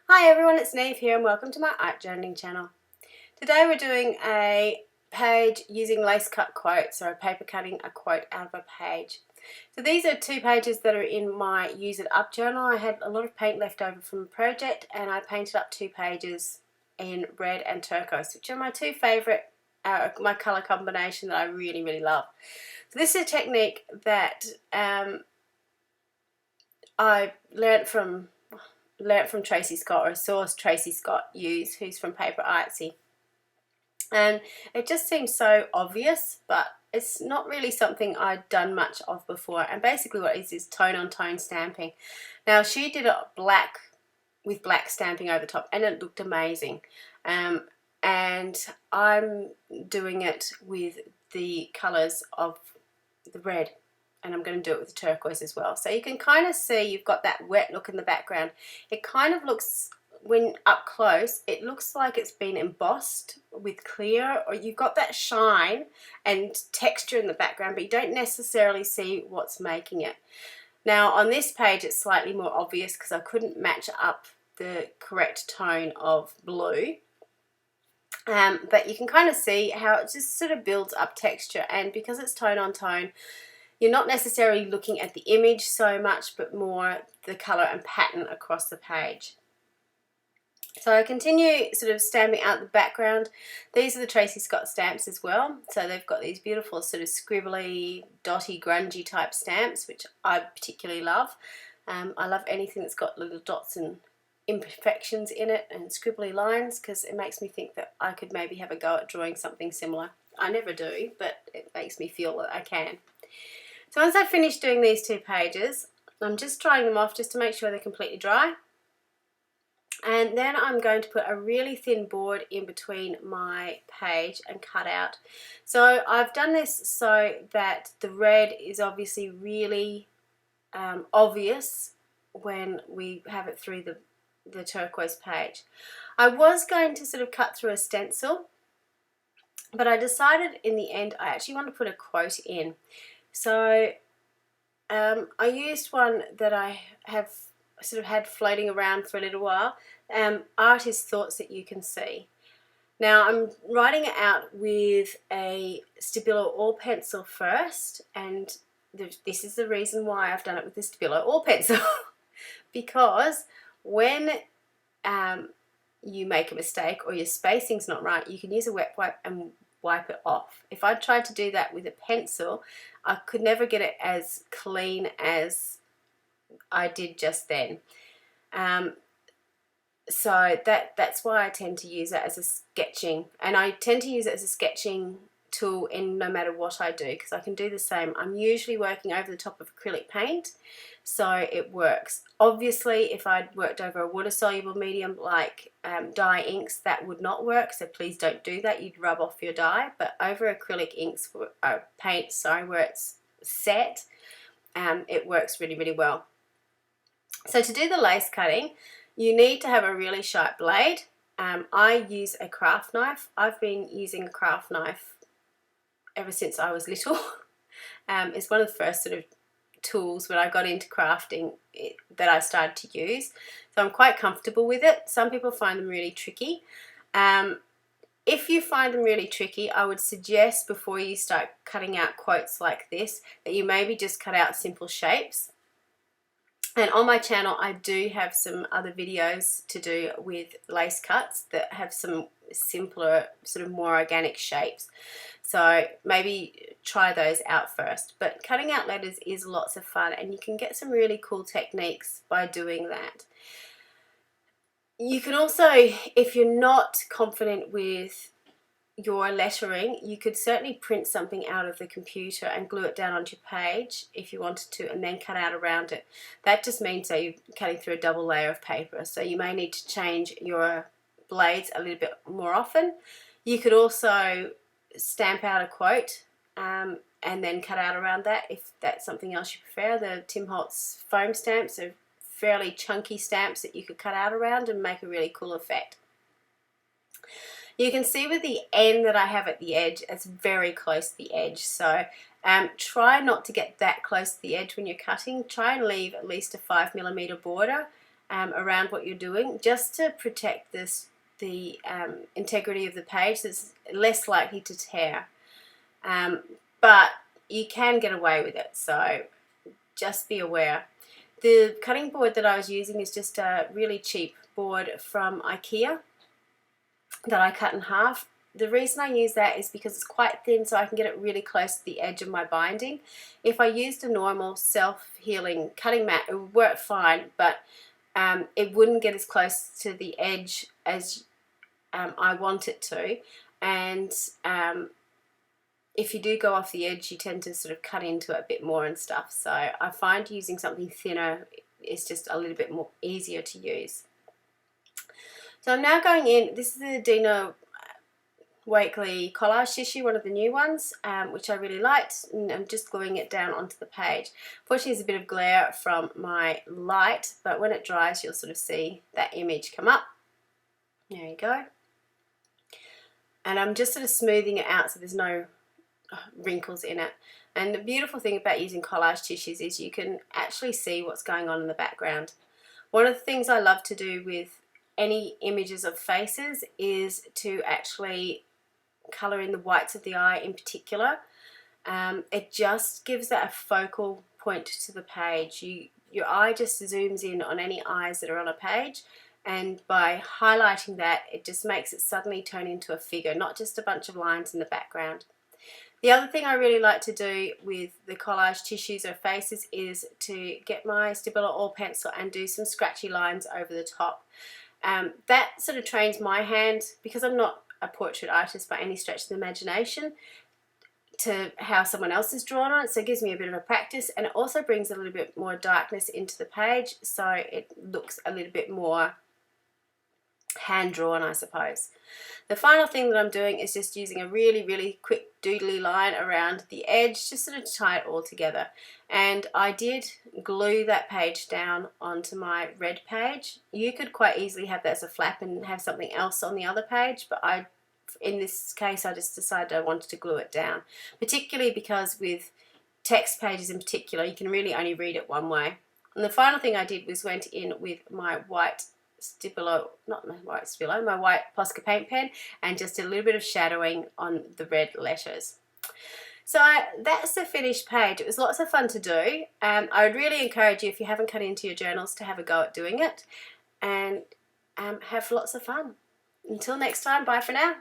Hi everyone, it's Niamh here and welcome to my art journaling channel. Today we're doing a page using lace cut quotes, or paper cutting a quote out of a page. So these are 2 pages that are in my Use It Up journal. I had a lot of paint left over from a project and I painted up 2 pages in red and turquoise, which are my 2 favourite, my colour combination that I really love. So this is a technique that I learnt from Tracy Scott, or saw Tracy Scott use, who's from Paper Artsy. And it just seems so obvious, but it's not really something I'd done much of before. And basically what it is tone on tone stamping. Now she did it black with black stamping over the top and it looked amazing. And I'm doing it with the colours of the red, and I'm going to do it with the turquoise as well. So you can kind of see you've got that wet look in the background. It kind of looks, when up close, it looks like it's been embossed with clear, or you've got that shine and texture in the background, but you don't necessarily see what's making it. Now on this page it's slightly more obvious because I couldn't match up the correct tone of blue. But you can kind of see how it just sort of builds up texture, and because it's tone on tone, you're not necessarily looking at the image so much, but more the colour and pattern across the page. So I continue sort of stamping out the background. These are the Tracy Scott stamps as well. So they've got these beautiful sort of scribbly, dotty, grungy type stamps, which I particularly love. I love anything that's got little dots and imperfections in it and scribbly lines, because it makes me think that I could maybe have a go at drawing something similar. I never do, but it makes me feel that I can. So once I've finished doing these 2 pages, I'm just drying them off just to make sure they're completely dry. And then I'm going to put a really thin board in between my page and cut out. So I've done this so that the red is obviously really obvious when we have it through the turquoise page. I was going to sort of cut through a stencil, but I decided in the end I actually want to put a quote in. So I used one that I have sort of had floating around for a little while. Art is thoughts that you can see. Now I'm writing it out with a Stabilo oil pencil first, and this is the reason why I've done it with the Stabilo oil pencil. Because when you make a mistake or your spacing's not right, you can use a wet wipe and wipe it off. If I tried to do that with a pencil, I could never get it as clean as I did just then. So that's why I tend to use it as a sketching, and I tend to use it as a sketching tool in no matter what I do, because I can do the same. I'm usually working over the top of acrylic paint, so it works. Obviously if I'd worked over a water-soluble medium like dye inks, that would not work, so please don't do that. You'd rub off your dye. But over acrylic inks, paint, where it's set, it works really well. So to do the lace cutting, you need to have a really sharp blade. I use a craft knife. I've been using a craft knife ever since I was little. It's one of the first sort of tools when I got into crafting that I started to use. So I'm quite comfortable with it. Some people find them really tricky. If you find them really tricky, I would suggest before you start cutting out quotes like this that you maybe just cut out simple shapes. And on my channel I do have some other videos to do with lace cuts that have some simpler, sort of more organic shapes. So maybe try those out first. But cutting out letters is lots of fun, and you can get some really cool techniques by doing that. You can also, if you're not confident with your lettering, you could certainly print something out of the computer and glue it down onto your page if you wanted to, and then cut out around it. That just means that you're cutting through a double layer of paper, so you may need to change your blades a little bit more often. You could also stamp out a quote and then cut out around that if that's something else you prefer. The Tim Holtz foam stamps are fairly chunky stamps that you could cut out around and make a really cool effect. You can see with the end that I have at the edge, it's very close to the edge, so try not to get that close to the edge when you're cutting. Try and leave at least a 5mm border around what you're doing, just to protect the integrity of the page, so it's less likely to tear. But you can get away with it, so just be aware. The cutting board that I was using is just a really cheap board from IKEA that I cut in half. The reason I use that is because it's quite thin, so I can get it really close to the edge of my binding. If I used a normal self-healing cutting mat, it would work fine, but it wouldn't get as close to the edge as I want it to. And if you do go off the edge, you tend to sort of cut into it a bit more and stuff. So I find using something thinner is just a little bit more easier to use. So I'm now going in, this is the Dino Wakely collage tissue, one of the new ones, which I really liked, and I'm just gluing it down onto the page. Fortunately, there's a bit of glare from my light, but when it dries, you'll sort of see that image come up. There you go. And I'm just sort of smoothing it out so there's no wrinkles in it. And the beautiful thing about using collage tissues is you can actually see what's going on in the background. One of the things I love to do with any images of faces is to actually colour in the whites of the eye in particular. It just gives that a focal point to the page. Your eye just zooms in on any eyes that are on a page, and by highlighting that, it just makes it suddenly turn into a figure, not just a bunch of lines in the background. The other thing I really like to do with the collage tissues or faces is to get my Stabilo All pencil and do some scratchy lines over the top. That sort of trains my hand, because I'm not a portrait artist by any stretch of the imagination, to how someone else is drawn on it, so it gives me a bit of a practice, and it also brings a little bit more darkness into the page, so it looks a little bit more hand-drawn, I suppose. The final thing that I'm doing is just using a really quick doodly line around the edge, just sort of tie it all together. And I did glue that page down onto my red page. You could quite easily have that as a flap and have something else on the other page, but in this case I just decided I wanted to glue it down, particularly because with text pages in particular you can really only read it one way. And the final thing I did was went in with my white Stabilo, not my white Stabilo, my white Posca paint pen, and just a little bit of shadowing on the red letters. So that's the finished page. It was lots of fun to do. I would really encourage you, if you haven't cut into your journals, to have a go at doing it, and have lots of fun. Until next time, bye for now.